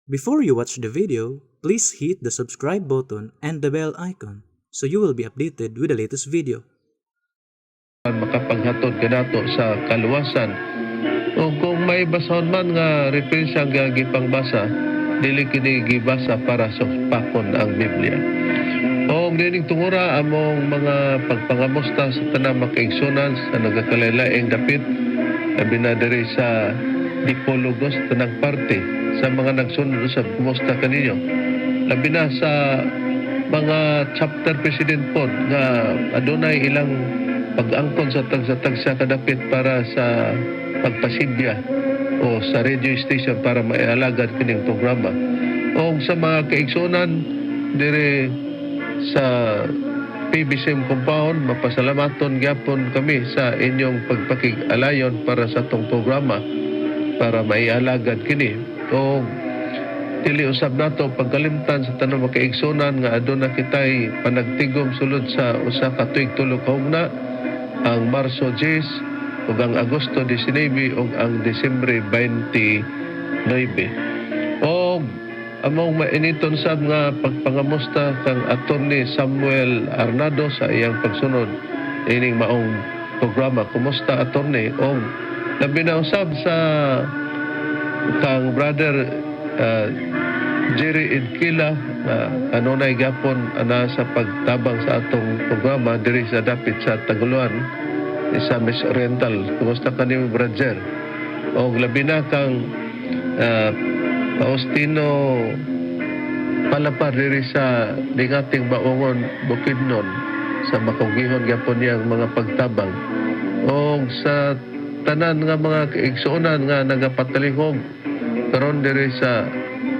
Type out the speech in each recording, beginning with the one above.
Before you watch the video, please hit the subscribe button and the bell icon so you will be updated with the latest video. Makapaghatod kanato sa kaluwasan o kung may basahon man nga referensya nga gipangbasa dili kini gibasa para sa pakon ang Biblia o dining tungura among mga pagpangamusta sa tanang makaigsunan sa nagakalaylaing dapit labi na diri sa Dipologos tanang parte sa mga nagsunod sa kumusta kaninyo labi na sa mga chapter president pod nga adunay ilang pag-angkon sa tagsa kadapit para sa pagpasidya o sa radio station para maialagad kining programa. O sa mga kaigsunan dire sa PBCM compound, mapasalamaton gyapon kami sa inyong pagpakig-alayon para sa tong programa para maialagad kini. O dili usab nato pagkalimtan sa tanang mga kaigsunan nga aduna kitay panagtigom sulod sa usa ka tuig tulo ka hugna, ang Marso 10 ug ang Agosto 19 ug ang Disyembre 29. O among mainiton sab nga pagpangamusta kang Attorney Samuel Arnado sa iyang pagsunod ining maong programa. Kumusta Attorney? O labi na usab sa kang brother Jerry Edkila kanunay gapon ana sa pagtabang sa atong programa diri sa dapit sa Taguluan sa Miss Oriental. Kumusta ka ni Brother? O labi na kang Faustino Palapar diri sa Lingating Baongon Bukidnon sa makugihon gapon niyang mga pagtabang. O sa tanan nga mga kaigsuonan nga nagapatalihog karon diri sa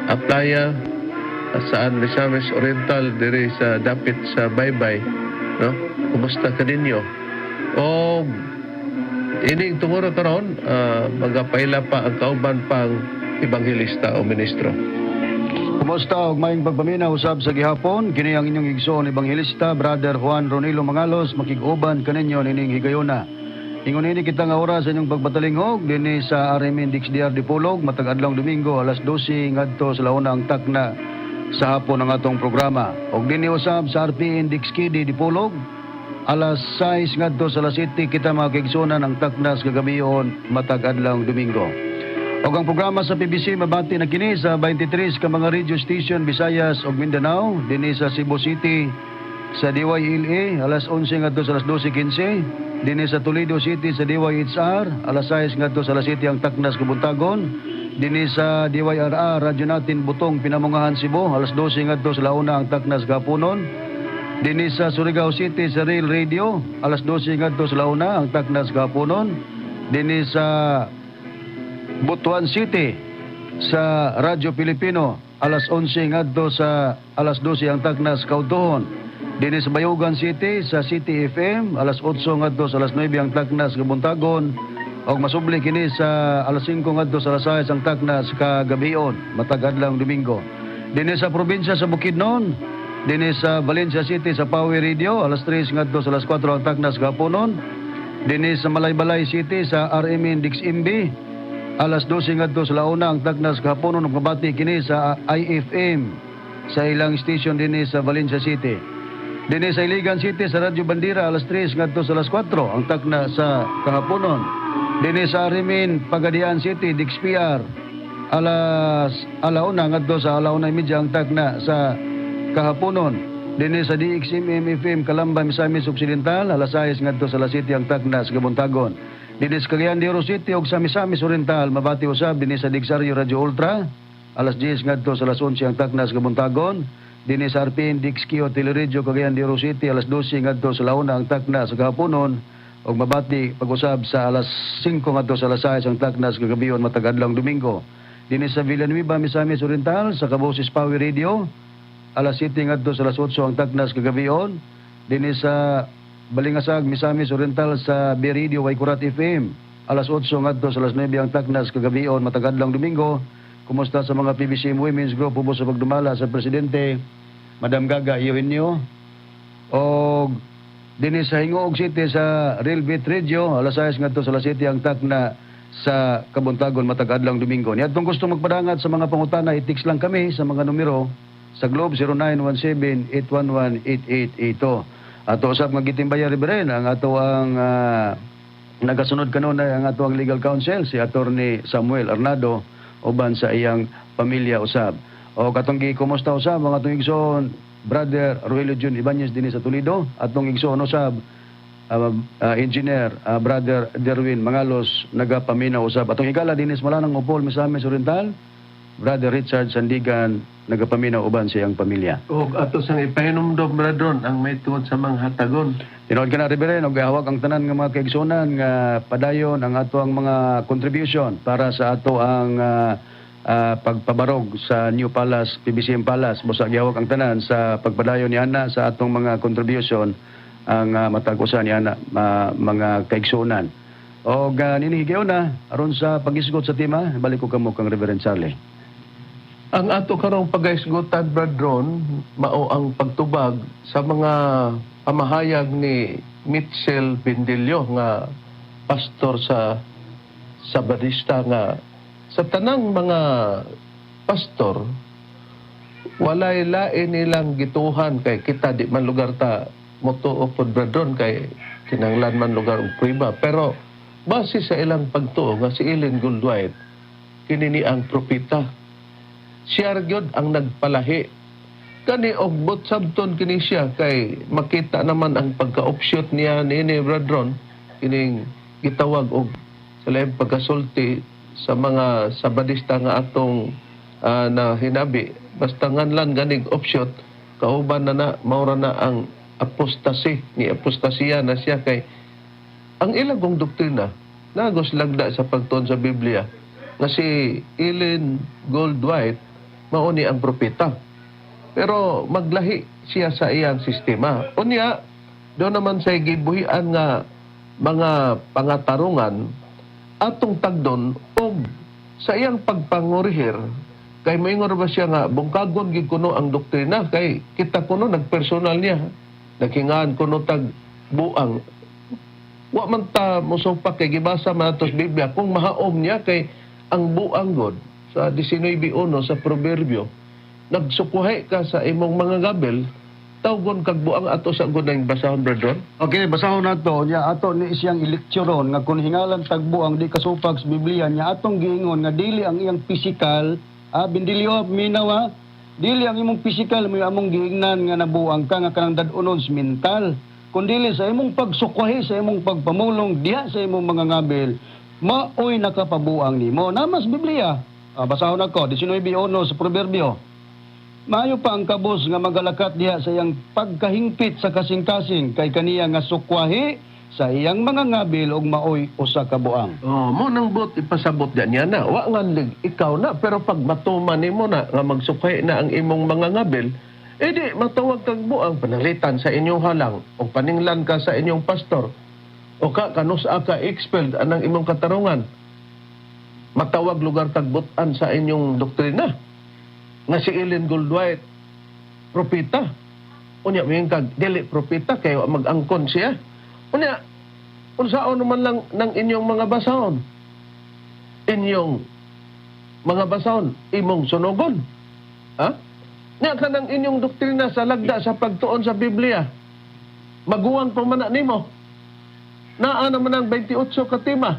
Aplaya saan Misamis Oriental diri sa dapit sa Baybay, no? Kumusta ka ninyo? O ining tunguro karon magapaila pa ang kauban pang ebanghelista o ministro. Kumusta og maayong pagpaminaw usab sa gihapon kini ang inyong igsoon ebanghelista Brother Juan Ronilo Mangalos makig-uban kaninyo nining higayuna. Ingon ini kita nga oras sa inyong pagpatalinghog dinhi sa RMN DXDR Dipolog matag adlawng Domingo alas 12 ngadto sa launa ang takna sa hapon ang atong programa. Og dinhi usab sa RPN DXKD Dipolog alas 6 ngadto sa alas 7 kita makigsunan ang takna sa kagabion matag adlawng Domingo. Og ang programa sa PBC mabati na kini sa 23 ka mga radio station Visayas ug Mindanao dinhi sa Cebu City sa DYLA alas 11 ngadto sa alas 12:15. Dinhi sa Toledo City sa DYHR alas 6 ngadto sa alas 7 ang taknas kabuntagon. Dinhi sa DYRR Radyo Natin Butong Pinamungahan Cebu alas 12 ngadto sa launa ang taknas gapunon. Dinhi sa Surigao City sa Rail Radio alas 12 ngadto sa launa ang taknas gapunon. Dinhi sa Butuan City sa Radyo Pilipino alas 11 ngadto sa alas 12 ang taknas kautuhon. Dinhi sa Bayugan City sa City FM alas 8 ngadto sa alas 9 ang taknas kabuntagon og masubli kini sa alas 5 ngadto sa alas 6 ang taknas kagabion matag adlawng Domingo. Dinhi sa probinsya sa Bukidnon dinhi sa Valencia City sa Power Radio alas 3 ngadto sa alas 4 ang taknas gapunon. Dinhi sa Malaybalay City sa RMN DXMB alas 12 ngadto sa launa ang taknas gapunon ug mabati kini sa IFM sa ilang station dinhi sa Valencia City. Dinhi sa Iligan City sa Radyo Bandira alas 3 ngadto sa alas 4 ang takna sa kahaponon. Dinhi sa Arimin Pagadian City DXPR alas alauna ngadto sa alauna media ang takna sa kahaponon. Dinhi sa DXMM FM Calamba Misamis Occidental alas 6 ngadto sa alas 7 ang takna sa kabuntagon. Dinhi sa Cagayan de Oro City ug sa Misamis Oriental mabati usab dinhi sa Digsario Radio Ultra alas 10 ngadto sa alas 11 ang takna sa kabuntagon. Dinhi sa RPN DXQ Teleradyo Cagayan de Oro City alas 12 ngadto sa launa ang takna sa gahaponon ug mabati pag-usab sa alas 5 ngadto sa alas 6 ang takna sa kagabion matag adlawng Domingo. Dinhi sa Villanueva Misamis Oriental sa Kaboses Power Radio alas 7 ngadto sa alas 8 ang takna sa kagabion. Dinhi sa Balingasag Misamis Oriental sa B Radio Waikurat FM alas 8 ngadto sa alas 9 ang takna sa kagabion matag adlawng Domingo. Kumusta sa mga PBCM Women's Group ubos sa pagdumala sa Presidente Madam Gaga Eugenio o dinhi sa Hingoog City sa Real Beat Radio alas 6 ngadto sa alas 7 ang takna sa Kabuntagon matag adlang Domingo. Niya itong gusto magpadangat sa mga pangutana, i-text lang kami sa mga numero sa Globe 0917-811-8882. Ato usap nga gitimbaya Reverend ang ato ang nagasunod kanunay ang ato ang legal counsel si Attorney Samuel Arnado uban sa iyang pamilya usab. O katong kumusta usab mga atong igsoon Brother Rogelio Jun Ibanez din sa Toledo, atong igsoon usab Engineer Brother Derwin Mangalos nagapaminaw usab. Atong higala dinis malanang Upol Misamis Oriental, Brother Richard Sandigan nagapaminaw uban sa iyang pamilya. O ato sang ipahinumdom bradron ang may tungod sa mga hatagon. Tinood ka na Reverend, og hawak ang tanan nga mga kaigsunan nga padayon ang ato ang mga contribution para sa ato ang pagpabarog sa New Palace, PBCM Palace. Busa gihawak ang tanan sa pagpadayon ni Ana sa atong mga contribution ang matag-usa ni Ana mga kaigsunan. O ninihigaw na aron sa pag-isgot sa tema, balik ko kamo kang Reverend Charlie. Ang ato karong pagaisgutan bradron mao ang pagtubag sa mga pamahayag ni Mitchell Bindilio nga pastor sa Sabadista nga sa tanang mga pastor walay lain nilang gituhan kay kita di man lugar ta motuo pod bradron kay kinanglan man lugar og prueba pero base sa ilang pagtuo nga si Ellen Goldwhite kini ni ang propeta. Siya gyud ang nagpalahi. Kani og bot sabton kini siya kay makita naman ang pagka-offshoot niya ni Bradron kining gitawag og sa laing pagkasulti sa mga Sabadista nga atong na hinabi basta nganlan ganig offshoot kauban na maura na ang apostasy ni apostasiya na siya kay ang ilang doktrina nagos lagda sa pagtuon sa Biblia nga si Ellen Goldwhite mao ni ang propeta. Pero maglahi siya sa iyang sistema. Unya, doon naman sa gibuhian nga mga pangatarungan atong tagdon og sa iyang pagpangurihir kay moingon ba siya nga bungkagon gid kuno ang doktrina kay kita kuno nagpersonal niya naghingaan kuno tag buang wa man ta mosupak kay gibasa man atos Biblia kung mahaom niya kay ang buang god sa 19:1 sa proverbio nagsukuhay ka sa imong mga gabel tawgon kag buang ato sa gunang basahon bradron. Okay, basahon nato nya ato ni siyang ileksyonon nga kun hingalan tagbuang di kasupak sa Biblia nya atong giingon nga dili ang iyang physical Bindilyo minawa dili ang imong physical mo among giingnan nga nabuang ka nga kanang dad-unon sa mental kundi sa imong pagsukwahi sa imong pagpamulong diha sa imong mga ngabel maoy nakapabuang nimo namas Biblia. Basahon ako 19:1 sa proverbio. Maayo pa ang kabos nga magalakat diha sa iyang pagkahingpit sa kasing-kasing kay kaniya nga sukwahi sa iyang mga ngabil og maoy usa ka buang. Oh, mo nang bot ipasabot niya na. Wa nga ikaw na pero pag matuman nimo na nga magsukay na ang imong mga ngabil, di matawag kag buang panalitan sa inyong halang o paninglan ka sa inyong pastor. O kanusa ka expelled anang imong katarungan. Matawag lugar kag butan sa inyong doktrina. Nga si Ellen Goldwhite propeta. Unya ming kag dili propeta kay mag-angkon siya. Unya unsaon naman lang ng inyong mga basahon? Inyong mga basahon imong sunugon. Ha? Nya kanang inyong doktrina sa lagda sa pagtuon sa Biblia. Maguwang pa man nimo. Naa naman ang 28 katima.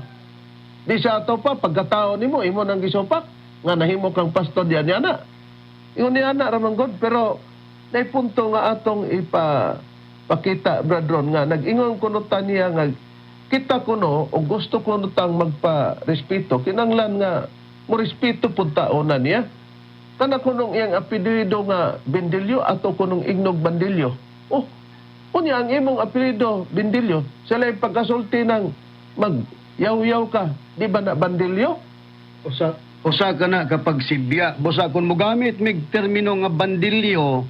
Di sa ato pa pagkatao nimo imo nang gisupak nga nahimo kang pastor diyan yana. Ingon ni ana ramang God pero nay punto nga atong pakita bradron nga nag-ingon kuno ta niya nga kita kuno o gusto kuno tang magpa-respeto kinanglan nga mo respeto pud taonan niya kana kunong iyang apelyido nga Bindilyo ato kunong Ignog Bandilyo. Oh, unya ang imong apelyido Bindilyo sila pagkasulti ng yaw-yaw ka di ba na Bandilyo? Usa ka na kapag sibya busa kun mogamit mig termino nga bandilyo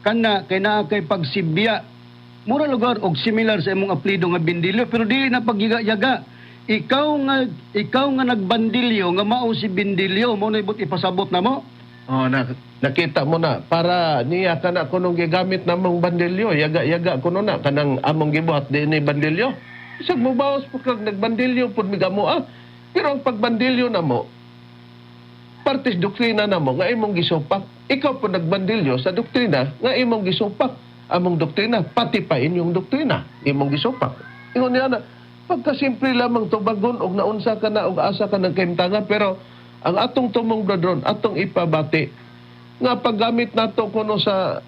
kana kay naa kay pagsibya mura lugar og similar sa imong apelyido nga Bindilyo pero dili na pagyaga ikaw nga nagbandilyo nga mao si Bindilyo mo na ibot ipasabot na mo. Oh, nakita mo na para niya kana kunong gigamit namong bandilyo yaga kuno na kanang among gibuhat di ni bandilyo isag mo bawas pud kag nagbandilyo pud migamo Pero ang pagbandilyo na mo, partis doktrina na mo, nga imong gisupak. Ikaw po nagbandilyo sa doktrina, nga imong gisupak. Among doktrina, pati pa inyong doktrina, imong gisupak. Ingon niya na, pagkasimple lamang tubagon, og naunsa ka na, og asa ka ng kaimtanga, pero ang atong tumong bradron, atong ipabati, nga paggamit nato kuno sa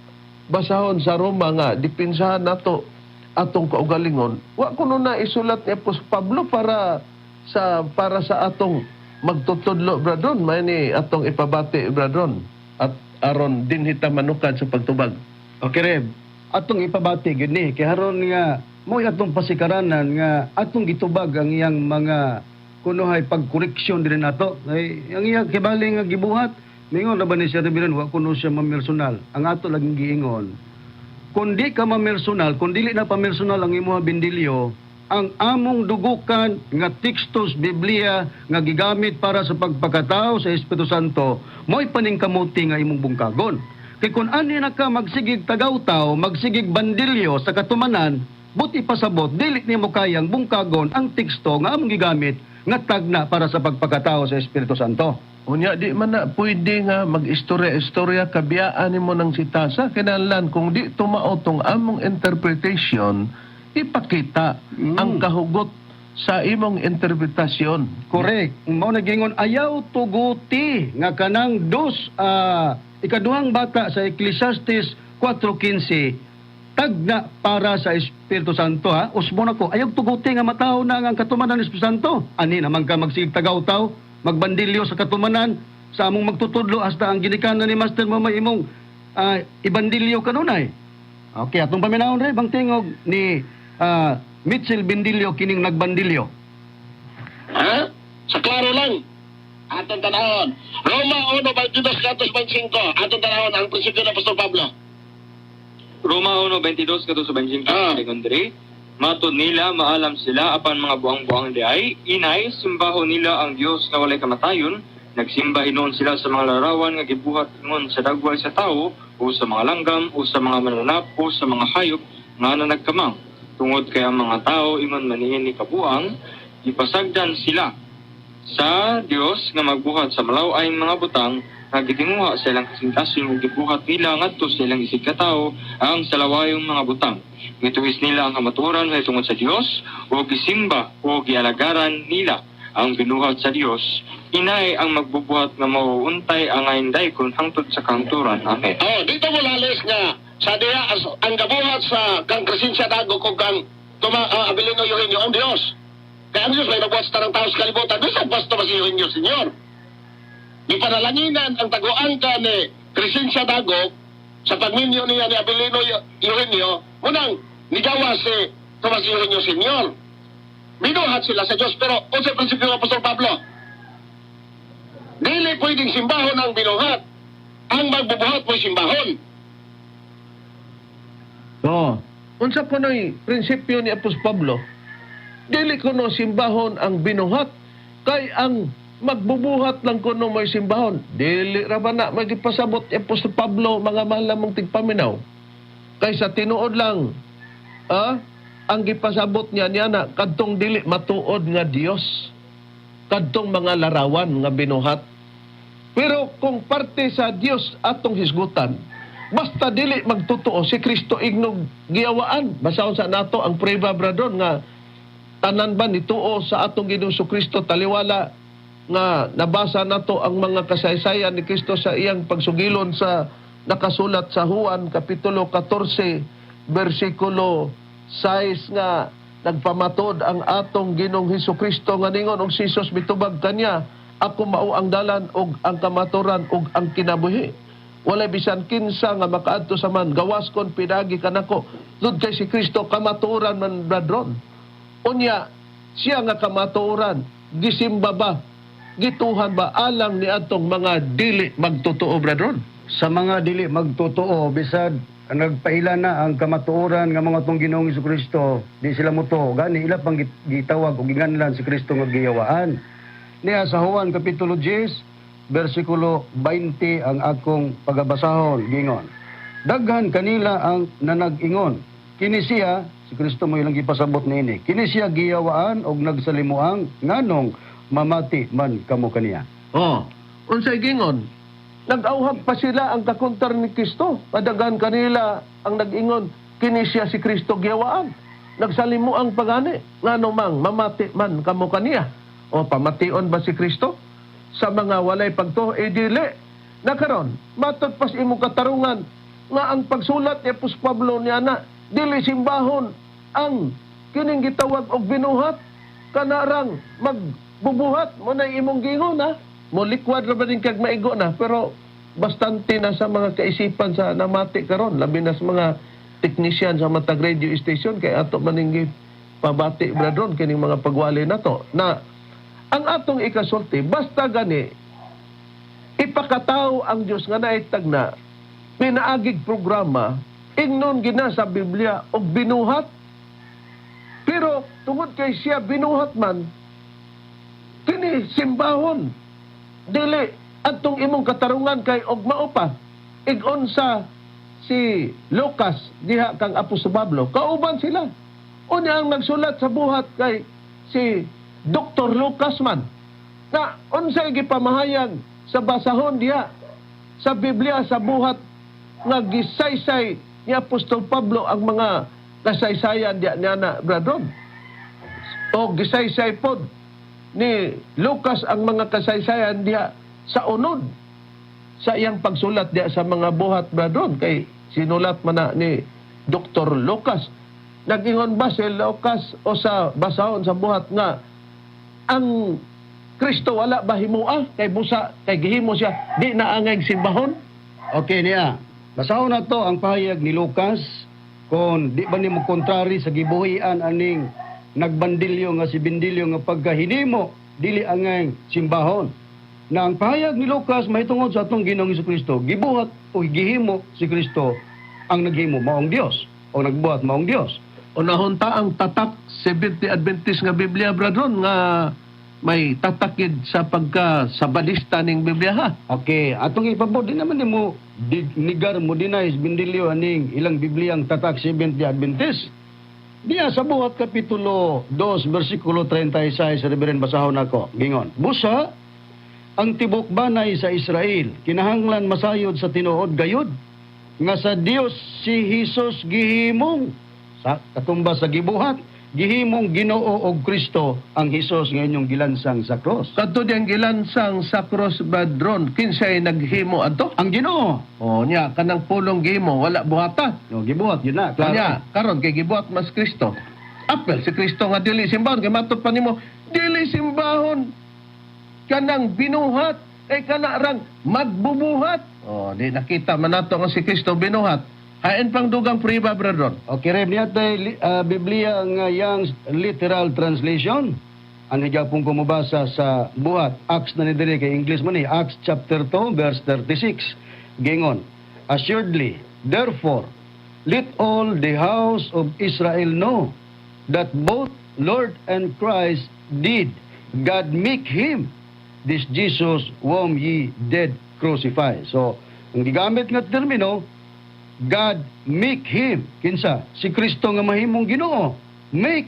basahon sa Roma nga, dipinsahan nato atong kaugalingon, wa kuno na isulat ni Apostol Pablo para sa atong magtutudlo, bradron, may ni atong ipabati, bradron, at aron din hita manukad sa pagtubag. Okay, Reb. Atong ipabati gini kay haron nga mo atong pasikaranan nga atong gitubag ang iyang mga kunohay pagkoreksyon din nato. Ay ang iyang kibali nga gibuhat mingon na ba ni siya bilan wa kuno siya mamersonal. Ang ato laging giingon. Kung di ka mamersonal, kung dili na pamersonal ang imong bindilyo, ang among dugukan nga tekstos Biblia nga gigamit para sa pagpakatao sa Espiritu Santo mo'y paningkamuti nga imong bungkagon. Kay kung ani na ka magsigig tagaw-taw, magsigig bandilyo sa katumanan, buti pasabot, dili nimo kayang bungkagon ang teksto nga among gigamit nga tagna para sa pagpakatao sa Espiritu Santo. Unya, di man na pwede nga mag-istorya-istorya kabiyaan mo ng sitasa. Kinalan, kung di tumao tong among interpretation, ipakita ang kahugot sa imong interpretasyon. Correct. Mao nagingon ayaw tuguti nga kanang ikaduhang bata sa Ecclesiastes 4:15 tagna para sa Espiritu Santo ha. Usmo na ko ayaw tuguti nga mataw na ang katumanan ng Espiritu Santo. Ani naman ka magsigig tagaw-taw, magbandilyo sa katumanan sa among magtutudlo hasta ang ginikanan ni Master mo may imong ibandilyo kanunay. Okay, atong paminahon rin bang tingog ni Mitchell Bindilyo kining nagbandilyo. Ha? Sa klaro lang. Atong tanahon. Roma 1:22-25. Atong tanahon ang prinsipyo ng Apostol Pablo. Roma 1:22-25. Andre, matod nila, maalam sila apan mga buang-buang diay, inay, simbaho nila ang Dios na walay kamatayon, nagsimba hinon sila sa mga larawan nga gibuhat ingon sa dagway sa tao, o sa mga langgam, o sa mga mananap, o sa mga hayop nga nagkamang. Tungod kay ang mga tao ingon maniin ni kabuang, ipasagdan sila sa Dios nga magbuhat sa malaw-ayng mga butang nga gitinguha sa ilang kasintason ug gibuhat nila ngadto sa ilang isig ka tawo ang salawayong mga butang. Gituwis nila ang kamatuoran nga tungod sa Dios o gisimba o gialagaran nila ang binuhat sa Dios. Inay ang magbubuhat nga mauuntay ang aynday kun hangtod sa kanturan. Amen. Dito mo lalis nga sa diya ang gabuhat sa kang presensya dago kung kang abilino yung inyo ang Dios. Kaya ang Diyos may nabuhat sa tarang tao sa kalibutan. Bisa basto masiyuhin niyo, Senyor. Di panalanginan ang taguan ka ni presensya dago sa pagminyo niya ni abilino yung inyo, munang nigawa si tumasiyuhin niyo, Senyor. Binuhat sila sa Diyos, pero sa prinsipyo ng Apostol Pablo, dili pwedeng simbahon ang binuhat. Ang magbubuhat mo'y simbahon. So, Unsa po no'y prinsipyo ni Apostol Pablo, dili kuno simbahon ang binuhat, kay ang magbubuhat lang kuno may simbahon. Dili ra ba na magipasabot ni Apostol Pablo mga mahal mong tigpaminaw. Kay sa tinuod lang, ang gipasabot niya na kadtong dili matuod nga Dios, kadtong mga larawan nga binuhat. Pero kung parte sa Dios atong hisgutan, basta dili magtotoo si Kristo ignog giyawaan. Basahon sa nato ang prueba bradon nga tanan ba nituo sa atong Ginoong Kristo taliwala nga nabasa nato ang mga kasaysayan ni Kristo sa iyang pagsugilon sa nakasulat sa Juan kapitulo 14 bersikulo 6 nga nagpamatod ang atong Ginoong Kristo nga ningon og si Jesus mitubag kanya, ako mao ang dalan og ang kamaturan og ang kinabuhi. Walay bisan kinsa nga makaadto sa man, gawas kon pinagi kanako. Lud kay si Kristo kamaturan man bradron. Unya, siya nga kamaturan, gisimba ba, gituhan ba alang ni atong mga dili magtotoo bradron? sa mga dili magtotoo bisad nagpaila na ang kamatuoran nga mga tong Ginoong Kristo, di sila moto gani ila pang gitawag og ginganlan si Kristo nga giyawaan. Niya sa Juan kapitulo 10 bersikulo 20 ang akong pagabasahon gingon. Daghan kanila ang nanag-ingon. Kini siya, si Kristo mo ilang gipasabot niini. Kini siya giyawaan og nagsalimuang nganong mamati man kamo kaniya. Oh, unsay gingon? Nag-auhag pa sila ang kakuntar ni Kristo. Padagan kanila ang nag-ingon, kini siya si Kristo giyawaan. Nagsalimu ang pagani. Ngano mang mamati man kamo kaniya. O pamation ba si Kristo? Sa mga walay pagtuo, dili. Nakaron, matod pas imong katarungan nga ang pagsulat ni Apostol Pablo niya na dili simbahon ang kining gitawag og binuhat kanarang magbubuhat mo na imong gingon ha. Mo likwad ra ba din kag maigo na pero bastante na sa mga kaisipan sa namati karon labi na sa mga technician sa matag radio station kay ato maning pabati bradron kining mga pagwali nato na ang atong ikasulti basta gani ipakataw ang Dios nga naitag na pinaagig programa ingnon gina sa Biblia og binuhat pero tungod kay siya binuhat man kini simbahon dili atong imong katarungan kay og mao pa igon sa si Lucas diha kang Apostol Pablo kauban sila unya ang nagsulat sa buhat kay si Dr. Lucas man na unsay gipamahayag sa basahon diha sa Biblia sa buhat nga gisaysay ni Apostol Pablo ang mga kasaysayan diha niya na bradron o gisaysay pod ni Lucas ang mga kasaysayan diha sa unod sa iyang pagsulat diha sa mga buhat bradron kay sinulat man na ni Dr. Lucas. Nag-ingon ba si Lucas o sa basahon sa buhat nga ang Kristo wala ba himua kay busa kay gihimo siya di na angay simbahon? Okay niya. Basahon na to ang pahayag ni Lucas kung di ba ni mo kontrary sa gibuhian aning nagbandilyo nga si Bindilyo nga pagkahinimo dili angay simbahon. Na ang pahayag ni Lucas mahitungod sa atong Ginoong Jesucristo, gibuhat o gihimo si Kristo ang naghimo maong Dios o nagbuhat maong Dios. Unahon ta ang tatak 70 Adventist nga Biblia bradron nga may tatakid sa pagka sabadista ning Biblia ha. Okay, atong ipabot din naman mo nigar mo dinay Bindilyo aning ilang Bibliang tatak 70 Adventist. Diya sa buhat kapitulo 2 versikulo 36 Reverend basahon ako. Gingon, busa ang tibok banay sa Israel kinahanglan masayod sa tinuod gayud nga sa Dios si Hesus gihimong sa katumba sa gibuhat gihimong Ginoo og Kristo ang Hesus nga inyong gilansang sa cross. Kadto diyang gilansang sa cross badron kinsay naghimo adto? Ang Ginoo. O niya kanang pulong gihimo wala buhata. No, gibuhat yun na. Klaro. Kanya karon kay gibuhat mas Kristo. Apel si Kristo nga dili simbahon kay matud pa nimo dili simbahon kanang binuhat kay kana rang magbubuhat. Oh, di nakita man nato nga si Kristo binuhat. Hain pang dugang priba bradron. Okay, Reb, niya tayo Biblia nga yang literal translation. Ang higapong kumubasa sa buhat. Acts na ni dire kay English mo ni. Acts chapter 2 verse 36. Gingon, assuredly, therefore, let all the house of Israel know that both Lord and Christ did God make him this Jesus whom ye did crucify. So, ang gigamit nga termino, God make him. Kinsa? Si Kristo nga mahimong Ginoo. Make,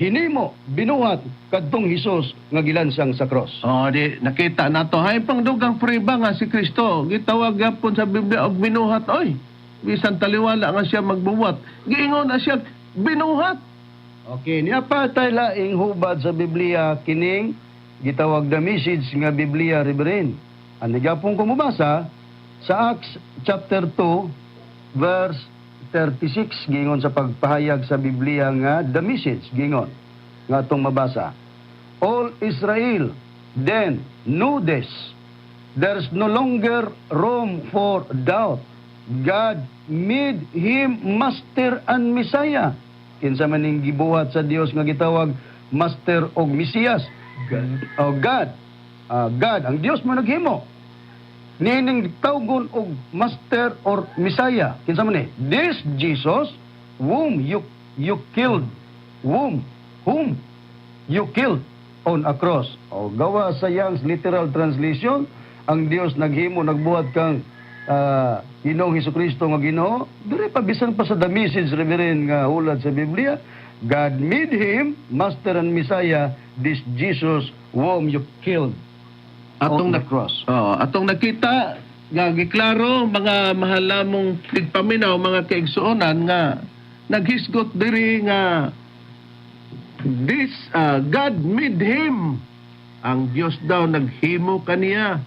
hinimo, binuhat, kadtong Hesus nga gilansang sa cross. Oh, di nakita nato hay pang dugang priba nga si Kristo gitawag gyapon sa Biblia og binuhat oy. Bisan taliwala nga siya magbubuhat. Giingon na siya binuhat. Okay, niya pa tayo laing hubad sa Biblia kining gitawag the message nga Biblia Reverend. Ang nagapong kumubasa sa Acts chapter 2 verse 36 gingon sa pagpahayag sa Biblia nga the message gingon nga atong mabasa. All Israel then knew this. There's no longer room for doubt. God made him master and Messiah. Kinsa man ning gibuhat sa Dios nga gitawag master og Mesiyas. God. God, ang Dios mo naghimo. Nining tawgon og master or Messiah. Kinsa man ni? This Jesus whom you killed. Whom you killed on a cross. O gawa sa Young's literal translation, ang Dios naghimo nagbuhat kang Ginoong Hesukristo nga Ginoo. Dire pa bisan pa sa the message Reverend nga hulad sa Biblia, God made him master and Messiah, this Jesus whom you killed on Atong the cross. atong nakita nga giklaro mga mahalamong tigpaminaw mga kaigsuonan nga naghisgot diri nga this God made him, ang Dios daw naghimo kaniya,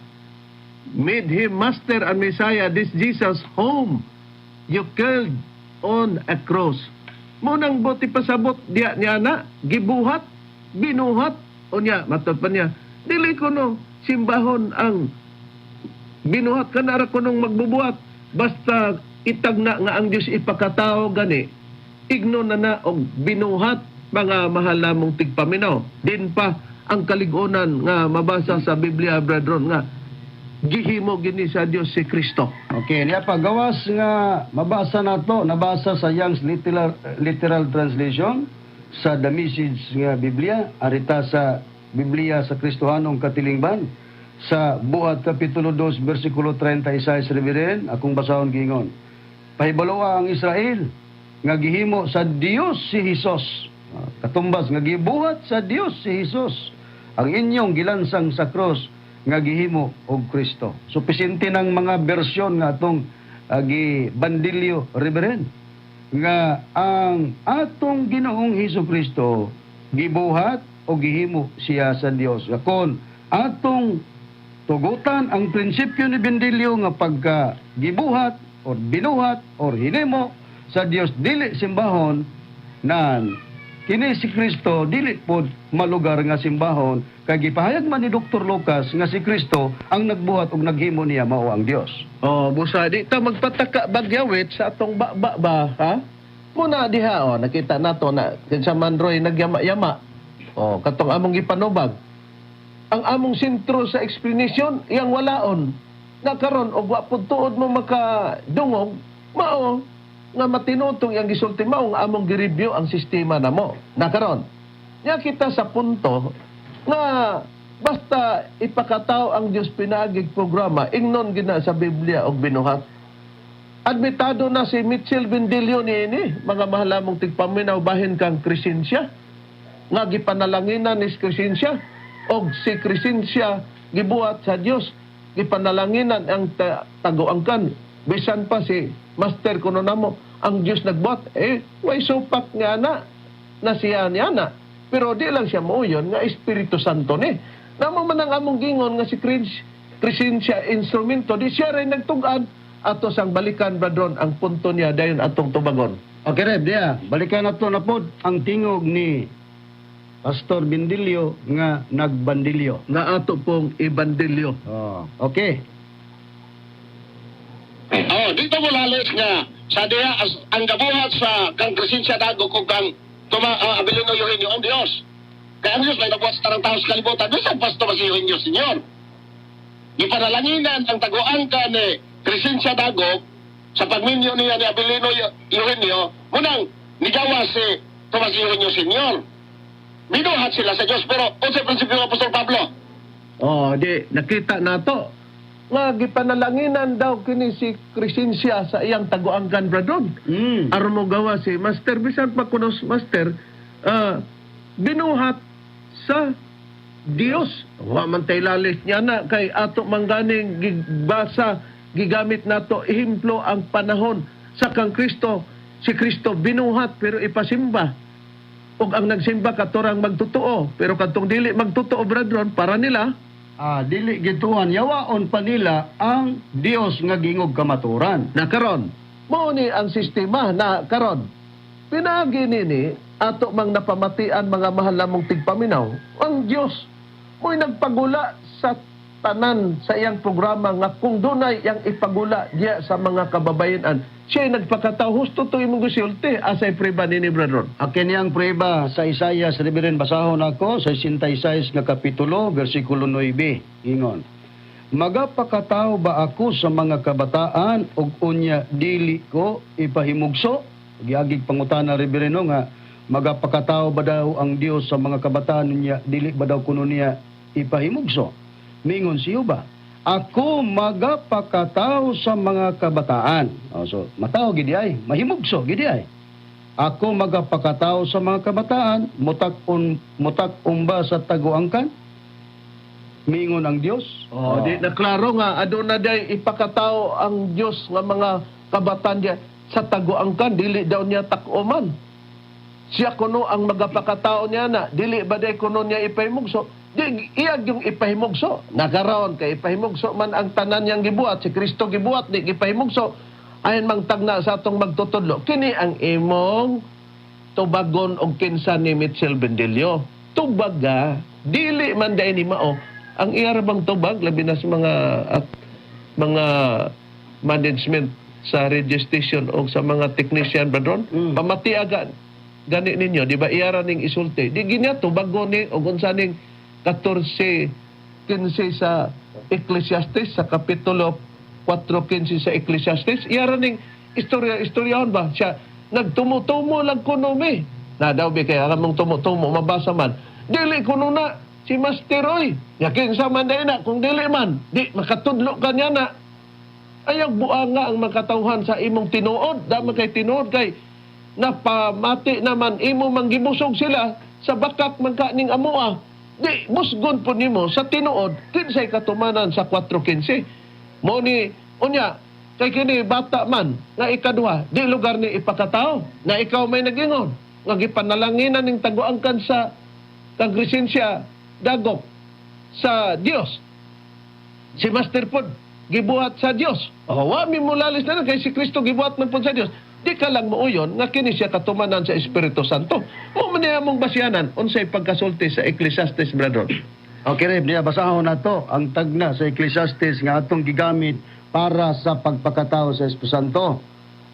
made him master and Messiah, this Jesus whom you killed on a cross. Munang buti pasabot diya niya na gibuhat, binuhat unya matod pa niya dili ko no simbahon ang binuhat ka na ra ko nung magbubuhat basta itag na nga ang Diyos ipakatao gani igno na og binuhat mga mahalamong tigpaminaw. Din pa ang kaligunan nga mabasa sa Biblia, brethren, nga gihimo gini sa Dios si Kristo. Okay, niya pagawas nga mabasa nato, nabasa sa Young's literal translation sa The Message nga Biblia, arita sa Biblia sa Kristohanong Katilingban. Sa Buhat Kapitulo 2, versikulo 36, Reveren, akong basahon gingon. Pahibaloa ang Israel, nga gihimo sa Dios si Hesus. Katumbas, nga gibuhat sa Dios si Hesus. Ang inyong gilansang sa cross, nga gihimo og Kristo. Supisente ng mga bersyon nga atong gibandilyo, Reveren, nga ang atong Ginoong Hesus Kristo, gibuhat o gihimo siya sa Dios. Kon atong tugutan ang prinsipyo ni Bendilyo nga pagka gibuhat o binuhat o hinimo sa Dios dili simbahon nan kini si Kristo dili pod malugar nga simbahon kay gipahayag man ni Dr. Lucas nga si Kristo ang nagbuhat ug naghimo niya mao ang Dios. Busa di ta magpataka bagyawit sa atong ba ha? Muna diha nakita nato na kinsa man roy nagyama-yama. Katong among gipanubag. Ang among sentro sa explanation, iyang walaon. Na karon og wa pud tuod mo makadungog, mao nga matinutong iyang gisulti mao nga among gi-review ang sistema namo. Na karon. Nya kita sa punto nga basta ipakataw ang Dios pinaagig programa, ingnon gina sa Biblia og binuhat. Admitado na si Mitchell Bendilyo niini, mga mahalamong tigpaminaw bahin kang Crescencia, nga gipanalanginan ni Crescencia, og si Crescencia gibuhat sa Dios, gipanalanginan ang taguangkan. Bisan pa si Master kuno namo, ang Dios nagbuhat, way supak nga na siya niya na. Pero di lang siya mauyon nga Espiritu Santo ni. Namo man ang among gingon nga si Crescencia instrumento, di siya rin nagtugad ato sang balikan bradron ang punto niya dayon atong tubagon. Okay, Reb, diya, balikan nato na pod ang tingog ni Pastor Bendilyo nga nagbandilyo. Nga ato pong ibandilyo. Okay. Dito mo lalis nga sa diya ang gabuhat sa kang Crescencia Dago kung kang abilinoyohin niyo ang Diyos. Kaya ang Diyos may nabuhat sa tarang tao sa kalibutan. Doon sa pasto masiyohin niyo, Senyor. Ipanalanginan ang taguan ka ni Crescencia Dago sa pagminyo niya ni abilinoyohin niyo, munang nigawa si tumasiyohin niyo, Senyor. Binuhat sila sa Diyos, pero unsa prinsipyo ng Apostol Pablo? Di nakita nato nga gipanalanginan daw kini si Crescencia sa iyang taguangkan bradron. Aron mo gawa si Master bisan pa kunos Master binuhat sa Dios. Wa man tay lalis niya na kay ato mangganing gigbasa gigamit nato ehemplo ang panahon sa kang Kristo. Si Kristo binuhat pero ipasimba. Ug ang nagsimba katorang magtotoo, pero kadtong dili magtotoo bradron para nila Dili gituan yawaon pa nila ang Dios nga gingog kamaturan. na karon. Mao ni ang sistema na karon. Pinagi nini ato mang napamatian mga mahal namong tigpaminaw. Ang Dios mo'y nagpagula sa tanan sa iyang programa nga kung dunay yang ipagula diya sa mga kababayan. Siya nagpakataw husto to imong gusulti asay preba nini brethren. Akin niyang preba sa Isaias, Reveren, basahon ako sa 66 nga kapitulo, versikulo 9. Ingon, magapakatao ba ako sa mga kabataan ug unya dili ko ipahimugso? Giagig pangutana, Reveren, nga magapakatao ba daw ang Dios sa mga kabataan niya dili ba daw kuno niya ipahimugso? Mingon siyo ba? Ako magapakatao sa mga kabataan. So, matao gidi ay, mahimugso gidi ay. Ako magapakatao sa mga kabataan, mutak umba sa taguangkan, Mingon ang Dios. Di na klaro nga aduna day ipakatao ang Dios nga mga kabatan niya sa taguangkan dili daw niya takuman. Siya kuno ang magapakatao niya na dili ba day kuno niya ipahimugso. Di iyag yung ipahimugso. Nagaraon kay ipahimugso man ang tanan niyang gibuhat, si Kristo gibuhat di ipahimugso. Ayon mang tagna sa atong magtutudlo. Kini ang imong tubagon og kinsa ni Mitchell Bendilio. Tubaga dili man day ni mao ang iyarabang tubag labi na sa mga management sa radio station o sa mga technician badron pamati aga gani ninyo di ba iyara ning isulti di ginya tubagon ni og unsa ning 14:15 sa Ecclesiastes sa kapitulo 4:15 sa Ecclesiastes iyara ning istoryahon ba siya nagtumutumo lang kuno mi na daw bi kay among tumutumo mabasa man dili kuno na si Master Roy yakin sa man na kung dili man di makatudlo kanya na ayag buanga ang makatawhan sa imong tinuod dama kay tinuod kay napamati naman imo manggibusog sila sa bakat man kaning amoa di musgon po nimo sa tinuod kinsay katumanan sa 4:15 mo ni unya kay kini bata man nga ikaduha di lugar ni ipakatao na ikaw may nagingon nga gipanalanginan ning taguangkan sa kagresensya dagok sa Dios si Master Pod gibuhat sa Dios. Wa mi mulalis na kay si Kristo gibuhat man pud sa Dios. Di ka lang muuyon nga kini siya katumanan sa Espiritu Santo. Mo man niya mong basyanan unsay pagkasulti sa Ecclesiastes brother. Okay, Reb, niya basahon na to ang tagna sa Ecclesiastes nga atong gigamit para sa pagpakatao sa Espiritu Santo.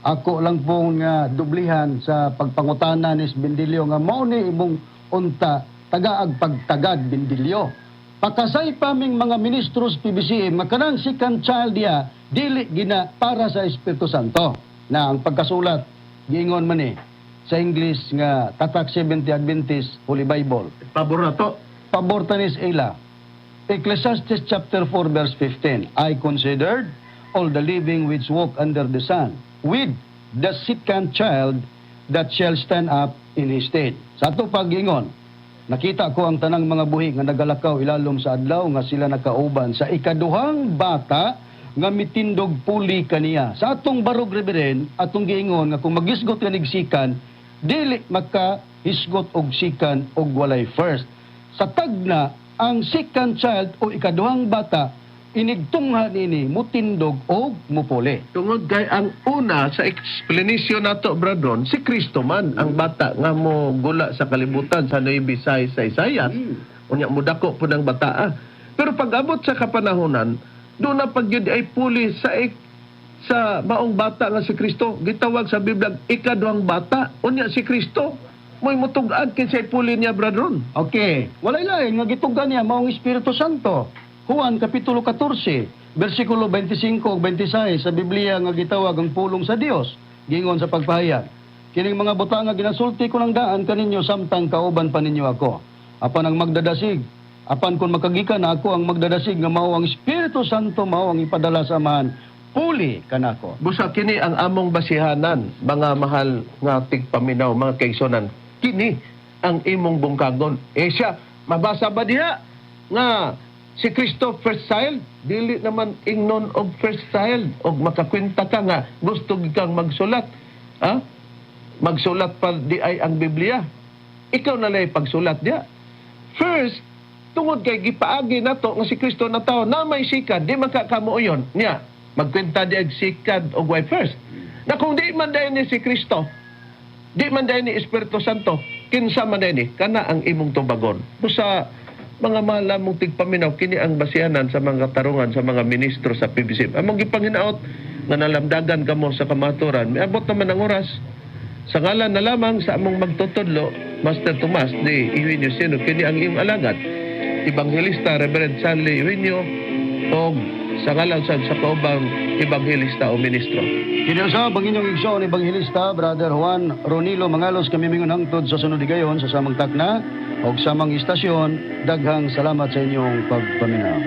Ako lang pong dublihan sa pagpangutana ni Bendilio nga mao ni imong unta tagaag pagtagad Bendilio. Pakasay paming mga ministros PBCM, makanang second child niya, dili gina para sa Espiritu Santo. Na ang pagkasulat, giingon man sa English nga Tatak 70 Adventist Holy Bible. Pabor na to. Pabor tanis ila. Ecclesiastes chapter 4 verse 15. I considered all the living which walk under the sun, with the second child that shall stand up in his state. Sa ito pag-ingon, nakita ko ang tanang mga buhi nga nagalakaw ilalom sa adlaw nga sila nakauban sa ikaduhang bata nga mitindog puli kaniya. Sa atong barog reberen, atong giingon nga kung magisgot ka nigsikan, dili makahisgot og sikan og walay first. Sa tagna, ang second child o ikaduhang bata, inigtungha nini mutindog og mupuli. Tungod kay ang una sa explanation nato bradron si Kristo man ang bata nga mo gula sa kalibutan sa Bisay sa Isayas. Unya mo dako pud ang bata. Pero pag-abot sa kapanahonan, do na pagyud ay puli sa maong bata nga si Kristo. Gitawag sa Biblia ikaduhang bata. Unya si Kristo mo'y mutug-ad kinsay puli niya bradron. Okay, walay lain nga gitugan niya maong Espiritu Santo. Juan kapitulo 14, bersikulo 25 ug 26 sa Biblia nga gitawag ang pulong sa Dios. Gingon sa pagpahayag, kining mga butang nga ginasulti ko ng daan kaninyo samtang kauban pa ninyo ako. Apan ang magdadasig, apan kung makagikan na ako ang magdadasig nga mao ang Espiritu Santo mao ang ipadala sa amahan, puli kanako. Busa kini ang among basihanan, mga mahal nga tigpaminaw, mga kaigsonan. Kini ang imong bungkagon. Siya, mabasa ba diha nga si Kristo first child, dili naman ingnon og first child og makakwenta ka nga gusto kang magsulat. Magsulat pa di ay ang Biblia. Ikaw na lay pagsulat diya. First, tungod kay gipaagi nato nga si Kristo na tao na may sikad, di makakamuoyon niya. Magkwenta di ag sikad og why first. Na kung di man dayon ni si Kristo, di man dayon ni Espiritu Santo, kinsa man dayon ni kana ang imong tubagon. Busa mga malamong tigpaminaw, kini ang basihanan sa mga tarungan sa mga ministro sa PBC. Among gipanginaot nga nalamdagan kamo sa kamaturan, may abot naman ang oras. Sa ngalan na lamang sa among magtutudlo, Master Tomas de Eugenio Sino, kini ang iyong alagad, Evangelista Reverend Stanley Eugenio, o sa ngalan sa kaubang Evangelista o Ministro. Kinusab ang inyong igsoon Evangelista, Brother Juan Ronilo Mangalos, kami mingon hangtod sa sunod gayon sa samang takna o samang istasyon. Daghang salamat sa inyong pagpaminaw.